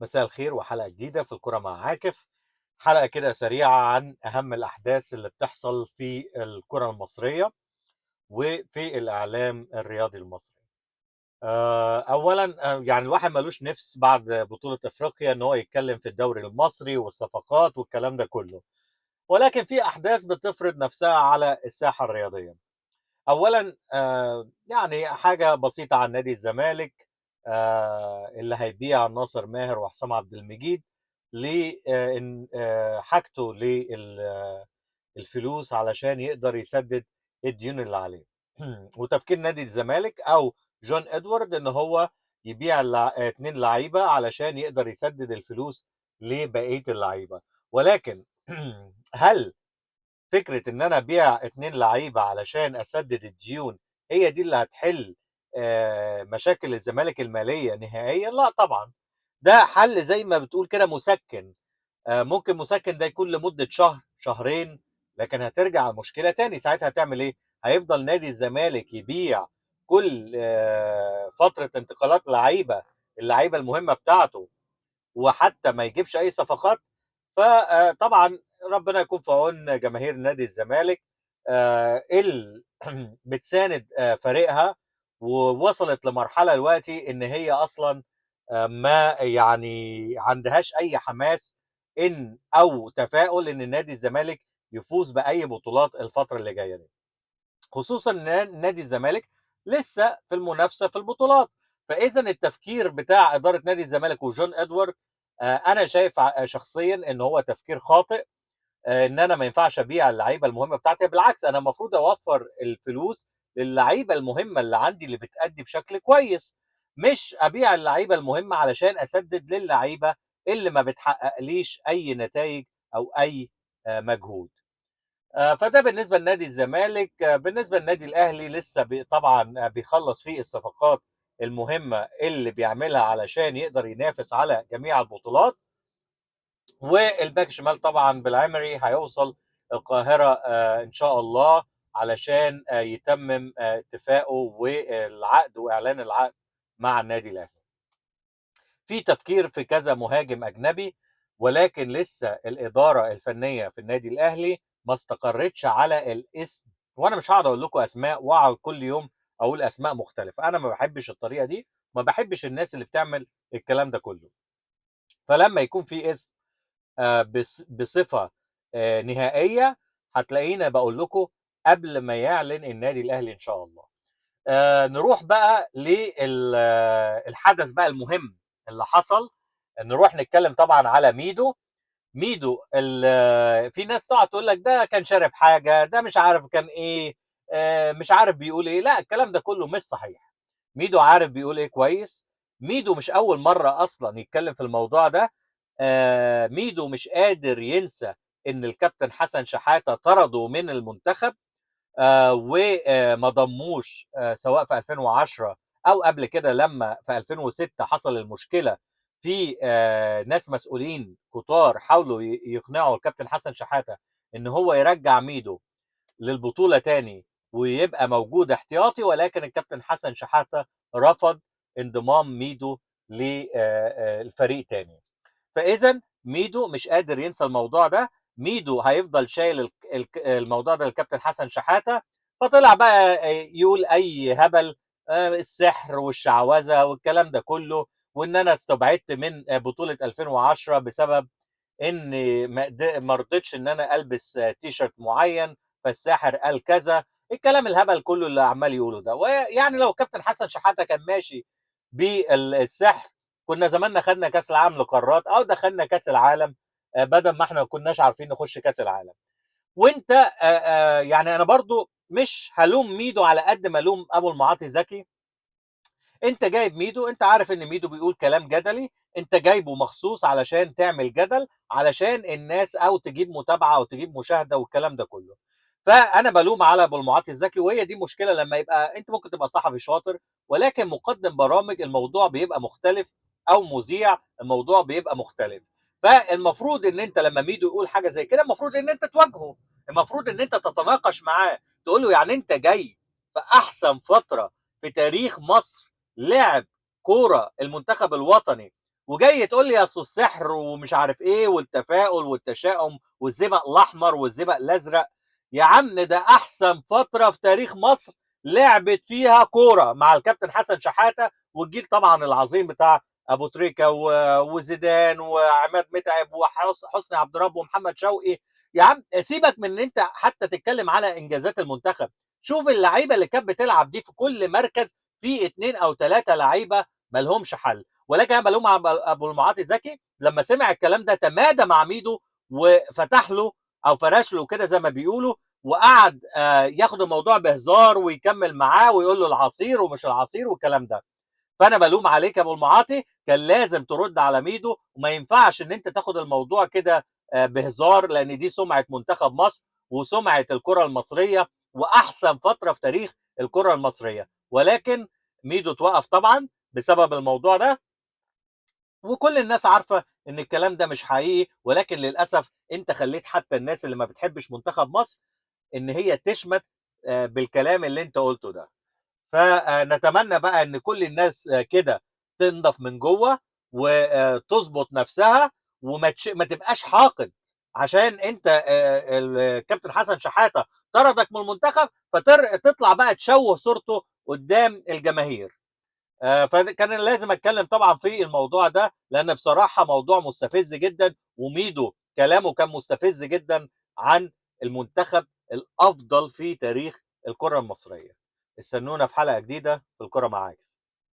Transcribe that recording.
مساء الخير وحلقة جديدة في الكرة مع عاكف. حلقة كده سريعة عن أهم الأحداث اللي بتحصل في الكرة المصرية وفي الإعلام الرياضي المصري. أولا، يعني الواحد ملوش نفس بعد بطولة أفريقيا إن هو يتكلم في الدوري المصري والصفقات والكلام ده كله، ولكن في أحداث بتفرض نفسها على الساحة الرياضية. اولا يعني حاجه بسيطه عن نادي الزمالك، اللي هيبيع ناصر ماهر وحسام عبد المجيد لحاجته للفلوس علشان يقدر يسدد الديون اللي عليه. وتفكير نادي الزمالك او جون ادوارد ان هو يبيع اتنين لعيبه علشان يقدر يسدد الفلوس لبقيه اللعيبه. ولكن هل فكرة ان انا ابيع اتنين لعيبة علشان اسدد الديون هي دي اللي هتحل مشاكل الزمالك المالية نهائيا؟ لا طبعا. ده حل زي ما بتقول كده مسكن. ممكن مسكن ده يكون لمدة شهر شهرين، لكن هترجع المشكلة تاني. ساعتها هتعمل ايه؟ هيفضل نادي الزمالك يبيع كل فترة انتقالات لعيبة، اللعيبة المهمة بتاعته، وحتى ما يجيبش اي صفقات. فطبعا ربنا يكون في عون جماهير نادي الزمالك اللي بتساند فريقها، ووصلت لمرحله دلوقتي ان هي اصلا ما يعني عندهاش اي حماس ان او تفاؤل ان نادي الزمالك يفوز باي بطولات الفتره اللي جايه دي، خصوصا ان نادي الزمالك لسه في المنافسه في البطولات. فاذا التفكير بتاع اداره نادي الزمالك وجون ادوارد، انا شايف شخصيا ان هو تفكير خاطئ. ان انا ما ينفعش ابيع اللعيبه المهمه بتاعتي، بالعكس انا المفروض اوفر الفلوس للعيبه المهمه اللي عندي اللي بتأدي بشكل كويس، مش ابيع اللعيبه المهمه علشان اسدد للعيبه اللي ما بتحققليش اي نتائج او اي مجهود. فده بالنسبه لنادي الزمالك. بالنسبه للنادي الاهلي لسه طبعا بيخلص فيه الصفقات المهمه اللي بيعملها علشان يقدر ينافس على جميع البطولات. والباك شمال طبعا بالعمري هيوصل القاهره ان شاء الله علشان يتمم اتفاقه والعقد واعلان العقد مع النادي الاهلي. في تفكير في كذا مهاجم اجنبي، ولكن لسه الاداره الفنيه في النادي الاهلي ما استقرتش على الاسم. وانا مش هقعد اقول لكم اسماء واقعد كل يوم اقول اسماء مختلفه، انا ما بحبش الطريقه دي، ما بحبش الناس اللي بتعمل الكلام ده كله. فلما يكون في اسم بصفه نهائيه هتلاقينا بقول لكم قبل ما يعلن النادي الاهلي ان شاء الله. نروح بقى للحدث بقى المهم اللي حصل. نروح نتكلم طبعا على ميدو. ميدو في ناس تقعد تقول لك ده كان شارب حاجه، ده مش عارف كان ايه، مش عارف بيقول ايه. لا، الكلام ده كله مش صحيح. ميدو عارف بيقول ايه كويس. ميدو مش اول مره اصلا يتكلم في الموضوع ده. ميدو مش قادر ينسى ان الكابتن حسن شحاته طرده من المنتخب وما ضموش، سواء في 2010 او قبل كده لما في 2006 حصل المشكله في ناس مسؤولين كتار حاولوا يقنعوا الكابتن حسن شحاته ان هو يرجع ميدو للبطوله تاني ويبقى موجود احتياطي، ولكن الكابتن حسن شحاته رفض انضمام ميدو للفريق تاني. فاذا ميدو مش قادر ينسى الموضوع ده. ميدو هيفضل شايل الموضوع ده للكابتن حسن شحاته. فطلع بقى يقول اي هبل، السحر والشعوذه والكلام ده كله، وان انا استبعدت من بطوله 2010 بسبب ان ما رضيتش ان انا البس تيشرت معين، فالساحر قال كذا. الكلام الهبل كله اللي عمال يقوله ده. ويعني لو كابتن حسن شحاته كان ماشي بالسحر كنا زماننا خدنا كاس العالم لقارات او دخلنا كاس العالم، بدل ما احنا ما كناش عارفين نخش كاس العالم. وانت يعني انا برضو مش هلوم ميدو على قد ما لوم ابو المعاطي زكي. انت جايب ميدو، انت عارف ان ميدو بيقول كلام جدلي، انت جايبه مخصوص علشان تعمل جدل علشان الناس او تجيب متابعه او تجيب مشاهده والكلام ده كله. فانا بلوم على ابو المعاطي الذكي، وهي دي مشكله لما يبقى انت ممكن تبقى صحفي شاطر ولكن مقدم برامج الموضوع بيبقى مختلف، او مذيع الموضوع بيبقى مختلف. فالمفروض ان انت لما ميدو يقول حاجه زي كده المفروض ان انت تواجهه، المفروض ان انت تتناقش معاه، تقول له يعني انت جاي في احسن فتره في تاريخ مصر لعب كوره المنتخب الوطني وجاي تقول لي يا أصل السحر ومش عارف إيه والتفاؤل والتشاؤم والزئبق الأحمر والزئبق الأزرق. يا عم ده أحسن فترة في تاريخ مصر لعبت فيها كورة مع الكابتن حسن شحاتة والجيل طبعا العظيم بتاع أبو تريكة وزيدان وعماد متعب وحسني عبد رب ومحمد شوقي. يا عم سيبك من ان انت حتى تتكلم على انجازات المنتخب. شوف اللعيبه اللي كانت بتلعب دي في كل مركز في 2 أو 3 لعيبه مالهمش حل. ولكن انا بلوم ابو المعاطي زكي لما سمع الكلام ده تمادى مع ميدو وفتح له او فرش له كده زي ما بيقولوا، وقعد ياخد الموضوع بهزار ويكمل معاه ويقول له العصير ومش العصير والكلام ده. فانا بلوم عليك يا ابو المعاطي، كان لازم ترد على ميدو، وما ينفعش ان انت تاخد الموضوع كده بهزار، لان دي سمعه منتخب مصر وسمعه الكره المصريه واحسن فتره في تاريخ الكره المصريه. ولكن ميدو توقف طبعا بسبب الموضوع ده، وكل الناس عارفه ان الكلام ده مش حقيقي. ولكن للاسف انت خليت حتى الناس اللي ما بتحبش منتخب مصر ان هي تشمت بالكلام اللي انت قلته ده. فنتمنى بقى ان كل الناس كده تنضف من جوه وتظبط نفسها ما تبقاش حاقد عشان انت الكابتن حسن شحاته طردك من المنتخب فتطلع بقى تشوه صورته قدام الجماهير. فكان لازم اتكلم طبعا في الموضوع ده لان بصراحه موضوع مستفز جدا، وميدو كلامه كان مستفز جدا عن المنتخب الافضل في تاريخ الكره المصريه. استنونا في حلقه جديده في الكره معاك.